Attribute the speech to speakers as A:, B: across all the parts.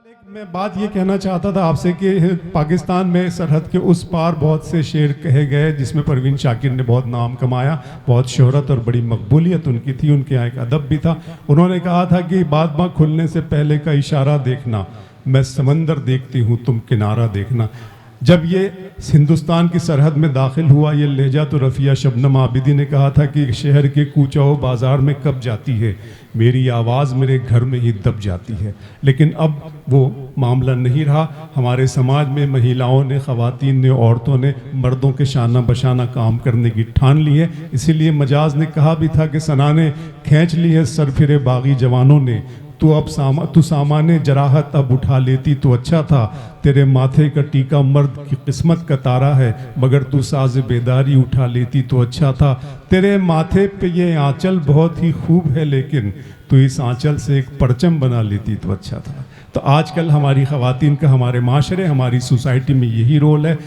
A: मैं बात ये कहना चाहता था आपसे कि पाकिस्तान में सरहद के उस पार बहुत से शेर कहे गए जिसमें परवीन शाकिर ने बहुत नाम कमाया, बहुत शोहरत और बड़ी मकबूलियत उनकी थी, उनके यहाँ एक अदब भी था। उन्होंने कहा था कि बादमाँ खुलने से पहले का इशारा देखना, मैं समंदर देखती हूँ तुम किनारा देखना। जब ये हिंदुस्तान की सरहद में दाखिल हुआ ये लहजा तो रफ़िया शबनम आबिदी ने कहा था कि शहर के कूचाओ बाज़ार में कब जाती है, मेरी आवाज़ मेरे घर में ही दब जाती है। लेकिन अब वो मामला नहीं रहा। हमारे समाज में महिलाओं ने, ख़वातीन ने, औरतों ने मर्दों के शाना बशाना काम करने की ठान ली है। इसीलिए मजाज ने कहा भी था कि सना ने खींच ली है सरफिरे बागी जवानों ने, तू सामाने जराहत अब उठा लेती तो अच्छा था, तेरे माथे का टीका मर्द की किस्मत का तारा है, मगर तू साज बेदारी उठा लेती तो अच्छा था, तेरे माथे पे ये आंचल बहुत ही खूब है, लेकिन तू इस आंचल से एक परचम बना लेती तो अच्छा था। तो आजकल हमारी ख़वातीन का हमारे माशरे, हमारी सोसाइटी में यही रोल है।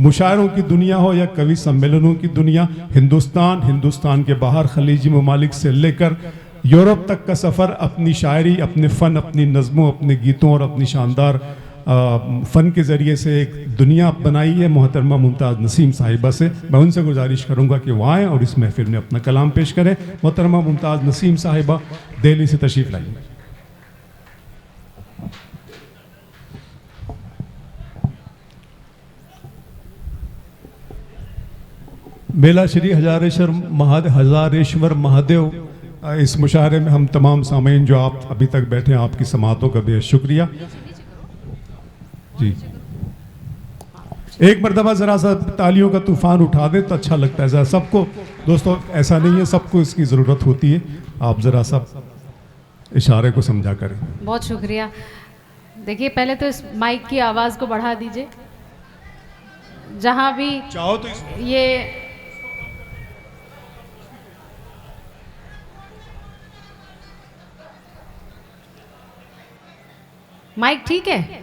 A: मुशायरों की दुनिया हो या कवि सम्मेलनों की दुनिया, हिंदुस्तान के बाहर खलीजी ममालिक से लेकर यूरोप तक का सफ़र अपनी शायरी, अपने फ़न, अपनी नज़मों, अपने गीतों और अपनी शानदार फ़न के ज़रिए से एक दुनिया बनाई है मोहतरमा मुमताज़ नसीम साहिबा से। मैं उनसे गुजारिश करूँगा कि वो आएँ और इस महफिल में अपना कलाम पेश करें। मोहतरमा मुमताज़ नसीम साहिबा दिल्ली से तशरीफ़ लाइए। मेला श्री हजारेश्वर महादेव इस मुशायरे में हम तमाम सामीन जो आप अभी तक बैठे हैं, आपकी समातों का बेहद शुक्रिया जी। एक मरतबा ज़रा सा तालियों का तूफान उठा दे तो अच्छा लगता है। ज़रा सबको, दोस्तों ऐसा नहीं है, सबको इसकी ज़रूरत होती है। आप ज़रा सा इशारे को समझा करें।
B: बहुत शुक्रिया। देखिए पहले तो इस माइक की आवाज़ को बढ़ा दीजिए, जहाँ भी
A: चाहो तो
B: ये माइक ठीक है?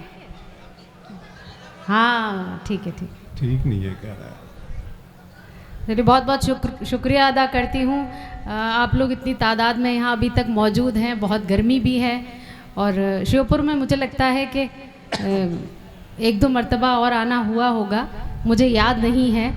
B: हाँ ठीक है,
A: ठीक नहीं है कह रहा है।
B: चलिए बहुत बहुत शुक्रिया अदा करती हूँ। आप लोग इतनी तादाद में यहाँ अभी तक मौजूद हैं। बहुत गर्मी भी है और श्योपुर में मुझे लगता है कि एक दो मर्तबा और आना हुआ होगा, मुझे याद नहीं है।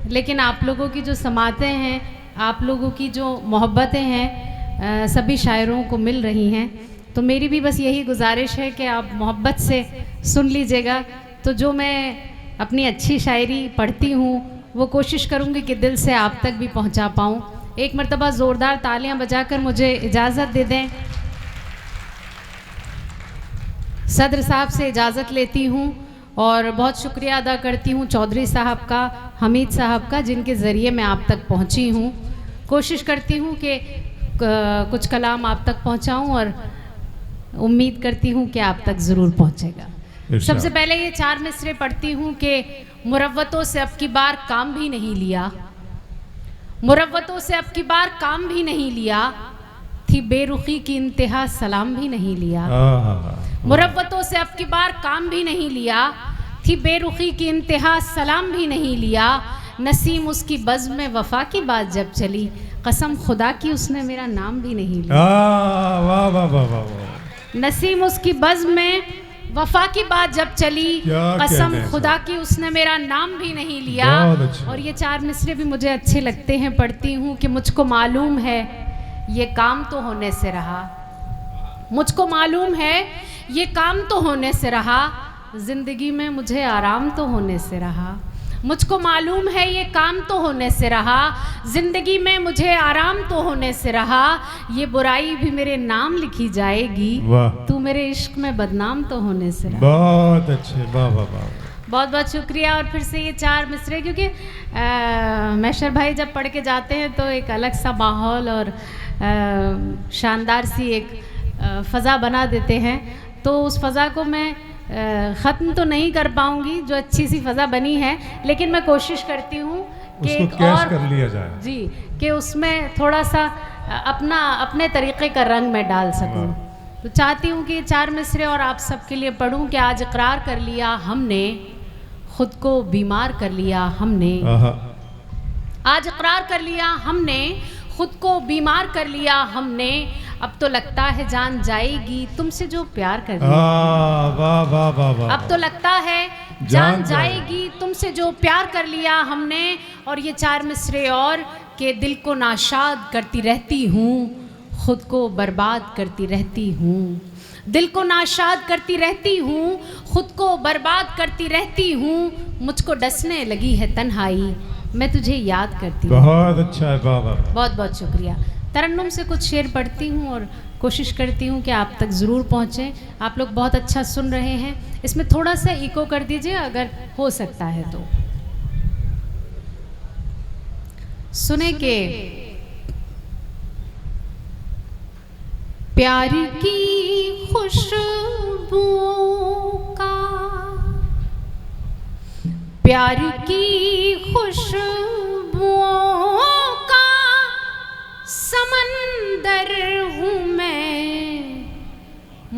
B: लेकिन आप लोगों की जो समातें हैं, आप लोगों की जो मोहब्बतें हैं, सभी शायरों को मिल रही हैं। तो मेरी भी बस यही गुजारिश है कि आप मोहब्बत से सुन लीजिएगा। तो जो मैं अपनी अच्छी शायरी पढ़ती हूँ वो कोशिश करूँगी कि दिल से आप तक भी पहुँचा पाऊँ। एक मर्तबा ज़ोरदार तालियां बजाकर मुझे इजाज़त दे दें। सदर साहब से इजाज़त लेती हूँ और बहुत शुक्रिया अदा करती हूँ चौधरी साहब का, हमीद साहब का, जिनके ज़रिए मैं आप तक पहुँची हूँ। कोशिश करती हूँ कि कुछ कलाम आप तक पहुँचाऊँ और उम्मीद करती हूँ कि आप तक ज़रूर पहुँचेगा। सबसे पहले ये 4 मिसरे पढ़ती हूँ कि मुरव्वतों से अब की बार काम भी नहीं लिया, मुरव्वतों से अब की बार काम भी नहीं लिया, थी बेरुखी की इंतहा सलाम भी नहीं लिया। मुरव्वतों से अब की बार काम भी नहीं लिया, थी बेरुखी की इंतहा सलाम भी नहीं लिया। नसीम उसकी बज़्म में वफा की बात जब चली, कसम खुदा की उसने मेरा नाम भी नहीं लिया।
A: वाह वाह वाह वाह।
B: नसीम उसकी बज़्म में वफा की बात जब चली, कसम खुदा की उसने मेरा नाम भी नहीं लिया। और ये 4 मिसरे भी मुझे अच्छे लगते हैं, पढ़ती हूँ कि मुझको मालूम है ये काम तो होने से रहा, मुझको मालूम है ये काम तो होने से रहा, जिंदगी में मुझे आराम तो होने से रहा। मुझको मालूम है ये काम तो होने से रहा, जिंदगी में मुझे आराम तो होने से रहा। ये बुराई भी मेरे नाम लिखी जाएगी, तू मेरे इश्क में बदनाम तो होने से रहा।
A: बहुत अच्छे, वाह वाह वाह।
B: बहुत बहुत शुक्रिया। और फिर से ये 4 मिसरे, क्योंकि मैशर भाई जब पढ़ के जाते हैं तो एक अलग सा माहौल और शानदार सी एक फ़ज़ा बना देते हैं। तो उस फ़ज़ा को मैं ख़त्म तो नहीं कर पाऊँगी जो अच्छी सी फ़ज़ा बनी है, लेकिन मैं कोशिश करती हूँ कि एक और
A: कर लिया जाए
B: जी, कि उसमें थोड़ा सा अपने तरीक़े का रंग मैं डाल सकूँ। तो चाहती हूँ कि ये 4 मिसरे और आप सबके लिए पढ़ूँ कि आज इकरार कर लिया हमने, ख़ुद को बीमार कर लिया हमने। आज इकरार कर लिया हमने, खुद को बीमार कर लिया हमने, अब तो लगता है जान जाएगी तुमसे जो प्यार कर लिया।
A: वाह वाह वाह वाह।
B: अब तो लगता है जान जाएगी तुमसे जो प्यार कर लिया हमने। और ये 4 मिसरे और के दिल को नाशाद करती रहती हूँ, खुद को बर्बाद करती रहती हूँ। दिल को नाशाद करती रहती हूँ, खुद को बर्बाद करती रहती हूँ। मुझको डसने लगी है तन्हाई, मैं तुझे याद करती हूँ।
A: बहुत अच्छा है, वाह वाह।
B: बहुत बहुत शुक्रिया। तरन्नुम से कुछ शेर पढ़ती हूँ और कोशिश करती हूँ कि आप तक ज़रूर पहुँचे। आप लोग बहुत अच्छा सुन रहे हैं, इसमें थोड़ा सा इको कर दीजिए अगर हो सकता है तो। सुने के प्यार की खुशबुओं का, प्यार की खुशबुओं का समंदर हूँ मैं,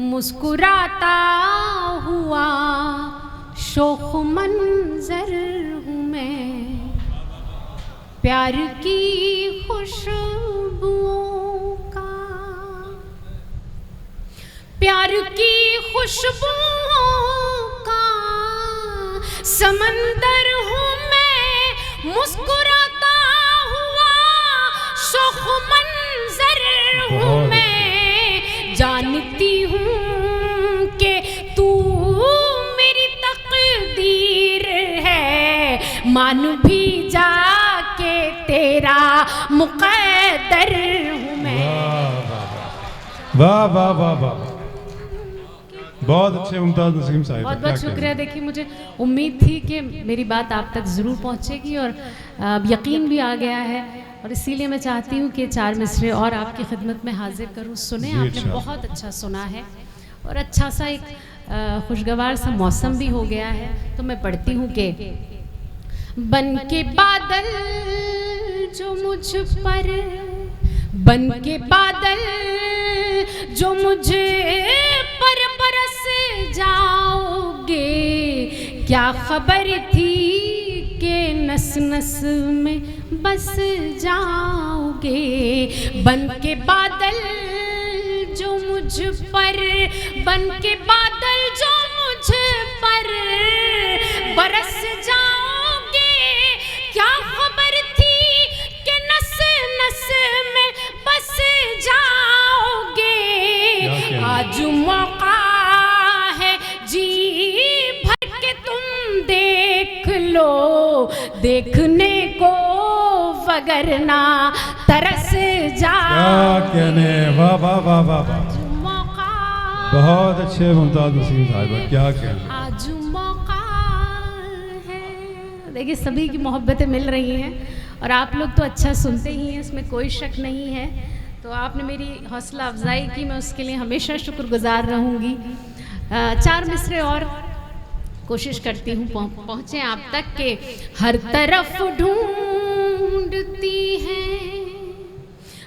B: मुस्कुराता हुआ शोख मंजर हूँ मैं। प्यार की खुशबुओं का, प्यार की खुशबुओं का समंदर हूँ मैं, मुस्कुराता हुआ शोख मंजर हूँ मैं। जानती हूँ कि तू मेरी तकदीर है, मान भी जा के तेरा मुक़द्दर हूँ मैं।
A: वाह वाह वाह वाह, बहुत अच्छे मुमताज़ नसीम साहिब।
B: बहुत बहुत शुक्रिया। देखिए मुझे उम्मीद थी कि मेरी बात आप तक ज़रूर पहुंचेगी और अब यकीन भी आ गया है, और इसीलिए मैं चाहती हूँ कि 4 मिसरे और आपकी खिदमत में हाजिर करूँ। सुने, आपने बहुत अच्छा सुना है और अच्छा सा एक खुशगवार सा मौसम भी हो गया है। तो मैं पढ़ती हूँ कि बन के बादल जो मुझ पर, बन के बादल जो मुझे पर बरस जाओगे, क्या खबर थी कि नस नस में बस जाओगे। बन के बादल जो मुझ पर, बन के बादल जो मुझ पर बरस जाओगे, क्या खबर थी कि नस नस में बस जाओगे। आज मौका है जी भर के तुम देख लो, देखने को वगरना तरस जाओ।
A: क्या कहने, वाह वाह वाह वाह वाह,
B: मौका
A: बहुत अच्छे मुमताज़ नसीम साहिबा, क्या कहने।
B: आज मौका है। देखिए सभी की मोहब्बतें मिल रही हैं और आप लोग तो अच्छा सुनते ही हैं, इसमें कोई शक नहीं है। तो आपने मेरी हौसला अफजाई की, मैं उसके लिए हमेशा शुक्रगुजार रहूँगी। 4 मिसरे और कोशिश करती हूँ पहुँचे आप तक के। हर तरफ ढूंढती हैं,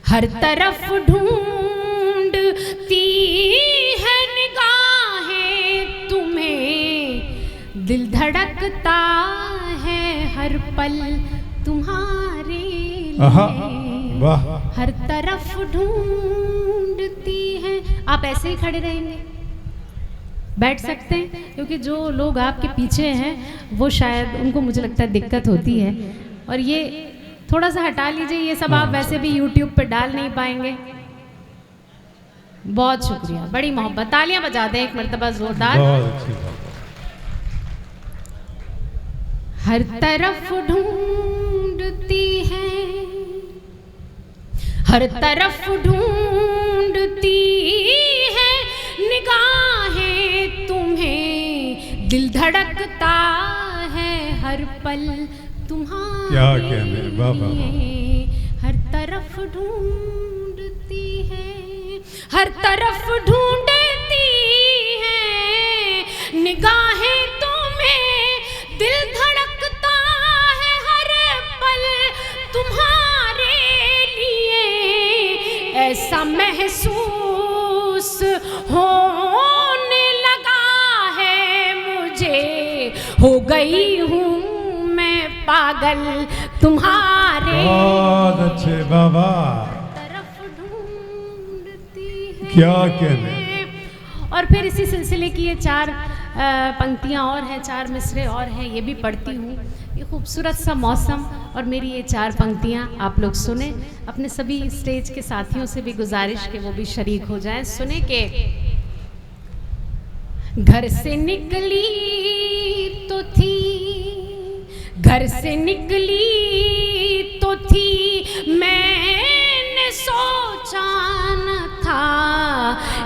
B: हर तरफ ढूंढती है निगाहें तुम्हें, दिल धड़कता है हर पल तुम्हारे लिए।
A: वाह,
B: हर तरफ ढूंढती है। आप ऐसे ही खड़े रहेंगे, बैठ सकते हैं, क्योंकि जो लोग आपके पीछे हैं वो शायद उनको मुझे लगता है दिक्कत होती है। और ये थोड़ा सा हटा लीजिए, ये सब आप वैसे भी YouTube पे डाल नहीं पाएंगे। बहुत शुक्रिया, बड़ी मोहब्बत। तालियां बजा दें एक मर्तबा जोरदार।
A: बहुत अच्छी बात।
B: हर तरफ ढूंढती है, हर तरफ ढूंढती है निगाहें तुम्हें, दिल धड़कता है हर पल तुम्हारे
A: क्या कहने, वाह वाह।
B: हर तरफ ढूंढती है, हर तरफ ढूंढती है निगाहें तुम्हें, दिल धड़कता है हर पल तुम्हारे लिए। ऐसा महसूस होने लगा है मुझे, हो गई हूँ मैं पागल तुम्हारे।
A: बहुत अच्छे बाबा।
B: तरफ ढूंढती
A: क्या कहने।
B: और फिर इसी सिलसिले की ये 4 पंक्तियाँ और हैं, 4 मिसरे और हैं, ये भी पढ़ती हूँ। ये खूबसूरत सा मौसम और मेरी ये 4 पंक्तियाँ आप लोग सुने। अपने सभी स्टेज के साथियों से भी गुजारिश कि वो भी शरीक हो जाएं। सुने के घर से निकली तो थी, घर से निकली तो थी, मैंने सोचा न था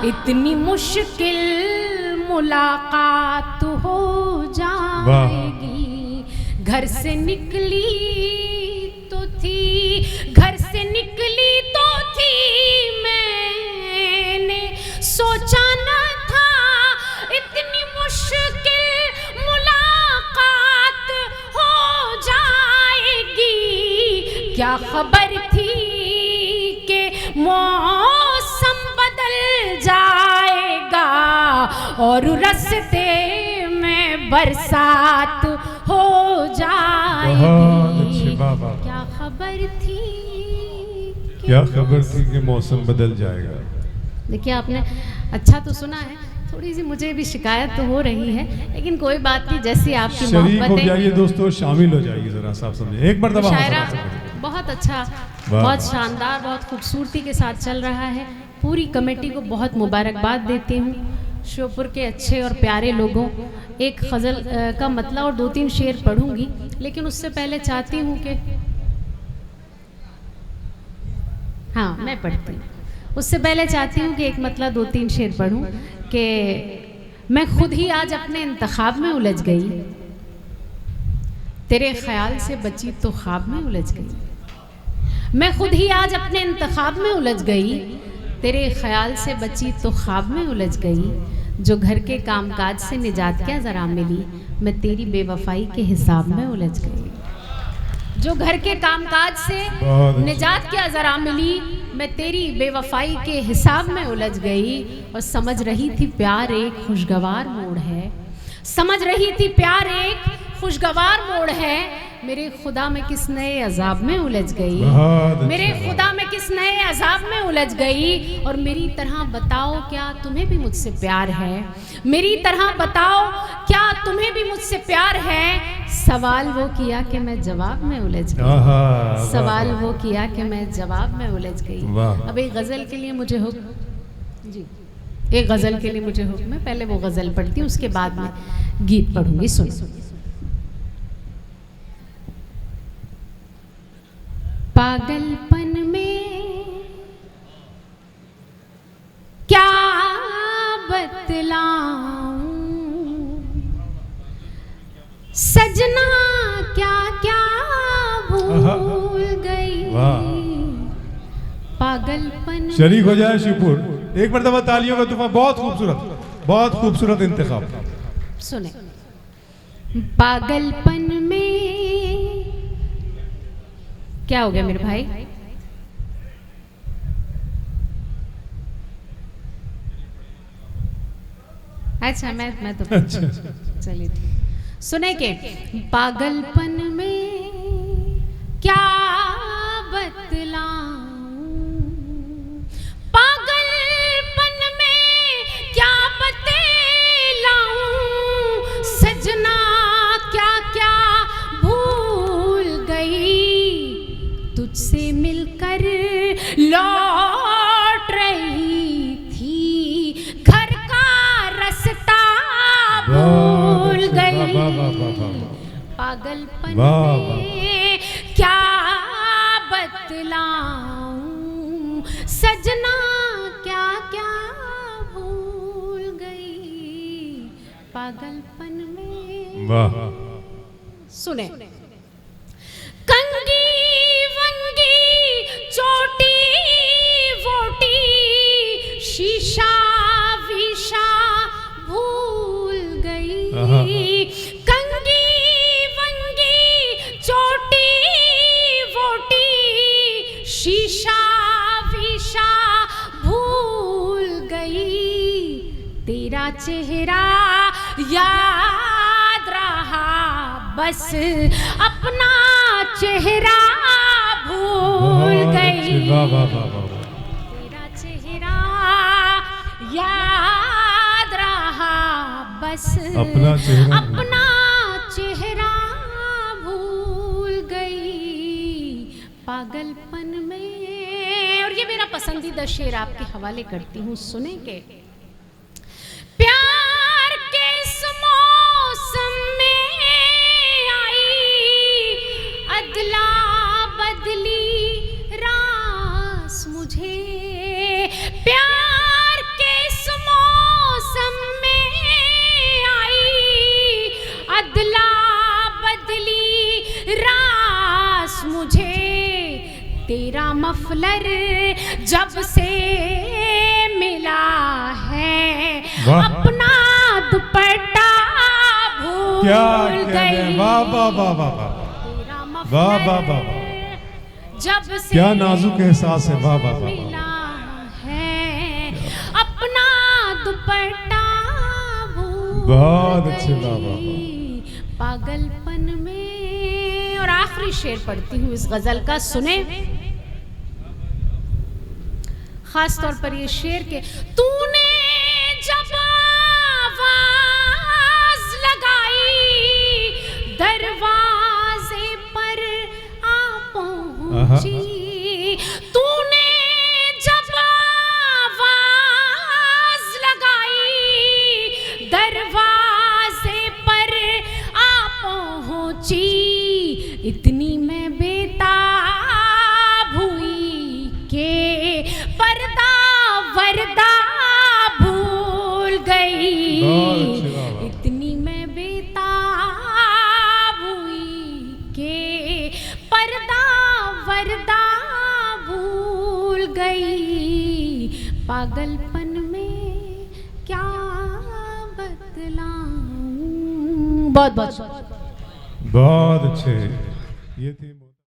B: इतनी मुश्किल मुलाकात हो जाएगी। घर से निकली तो थी, घर से निकली तो थी, मैंने सोचा न था इतनी मुश्किल मुलाकात हो जाएगी। क्या खबर थी कि मौसम बदल जाएगा और रस्ते में बरसात हो जाएगी। क्या खबर थी,
A: क्या खबर थी कि मौसम बदल जाएगा।
B: देखिए आपने अच्छा तो सुना है, थोड़ी सी मुझे भी शिकायत तो हो रही है, लेकिन कोई बात नहीं, जैसी आपकी
A: शरीक हो
B: मोहब्बत
A: जाइए दोस्तों, शामिल हो जाइए जरा, साफ समझे। एक मरतबा
B: शायरा बहुत अच्छा, बहुत शानदार, बहुत खूबसूरती के साथ चल रहा है। पूरी कमेटी को बहुत मुबारकबाद देती हूँ, श्योपुर के अच्छे और प्यारे लोगों। एक गज़ल का मतलब और 2-3 शेर पढ़ूंगी, लेकिन उससे पहले चाहती हूँ कि हाँ मैं पढ़ती हूँ। उससे पहले चाहती हूँ कि एक मतलब 2-3 शेर पढ़ूँ कि मैं खुद ही आज अपने इंतखाब में उलझ गई, तेरे ख्याल से बची तो ख्वाब में उलझ गई। मैं खुद ही आज अपने इंतखाब में उलझ गई, तेरे ख्याल से बची तो ख्वाब में उलझ गई। जो घर के कामकाज से निजात क्या ज़रा मिली, मैं तेरी बेवफाई के हिसाब में उलझ गई। जो घर के कामकाज से निजात क्या ज़रा मिली, मैं तेरी बेवफाई के हिसाब में उलझ गई। और समझ रही थी प्यार एक खुशगवार मोड़ है, समझ रही थी प्यार एक खुशगवार मोड़ है। मेरे खुदा में किस नए अजाब में उलझ गई, मेरे खुदा में किस नए अजाब में उलझ गई। और मेरी तरह बताओ क्या तुम्हें भी मुझसे प्यार है, मेरी तरह बताओ क्या तुम्हें भी मुझसे प्यार है। सवाल वो किया कि मैं जवाब में उलझ गई, सवाल वो किया कि मैं जवाब में उलझ गई। अब एक गज़ल के लिए मुझे हुक्म जी, एक गज़ल के लिए मुझे हुक्म है। पहले वो गज़ल पढ़ती हूँ, उसके बाद में गीत पढ़ूंगी। सुनो। पागलपन में क्या बतलाऊं, सजना क्या क्या भूल गई। पागलपन
A: शरीक हो जाए शिवपुर, एक मरतबा तालियों का तूफान। बहुत खूबसूरत, बहुत खूबसूरत इंतखाब।
B: सुने। पागलपन में क्या हो गया मेरे भाई, अच्छा मैं तो चलिए ठीक। सुने के पागलपन में क्या बतलाऊं, पागलपन में क्या बतलाऊं, सजना क्या क्या भूल गई। तुझसे मिलकर लौट रही थी, घर का रास्ता भूल गई। पागलपन में क्या बतलाऊं, सजना क्या क्या भूल गई। पागलपन में सुने। कंगी वंगी चोटी वोटी, शीशा वीशा भूल गई। कंगी वंगी चोटी वोटी, शीशा वीशा भूल गई। तेरा चेहरा याद रहा, बस अपना चेहरा भूल गई। तेरा चेहरा याद रहा बस
A: अपना चेहरा
B: अपना चेहरा भूल गई पागलपन में। और ये मेरा पसंदीदा शेर आपके हवाले करती हूँ, सुनेंगे। प्यार के इस मौसम में आई अदला बदली रास मुझे। प्यार के इस मौसम में आई अदला बदली रास मुझे। तेरा मफलर जब से मिला है अपना दुपट्टा भूल गई।
A: वाह वाह वाह वाह वाह
B: तेरा
A: वाह वाह वाह
B: मफलर जब से
A: क्या नाजुक एहसास है। वाह वाह वाह
B: मिला है अपना दुपट्टा भूल
A: बहुत अच्छे। वाह वाह
B: गई पागलपन में। और आखिरी शेर पढ़ती हूँ इस गजल का, सुने। खास तौर पर ये शेर के तूने जब आवाज लगाई दरवाजे पर आ पहुंची। तूने जब आवाज लगाई दरवाजे पर आ पहुंची। इतनी मैं बेताब हुई के पर्दा वर्दा भूल गई। इतनी मैं बेताब हुई के पर्दा वर्दा भूल गई। पागलपन में क्या बतलाऊं। बहुत बहुत
A: बहुत अच्छे। ये थी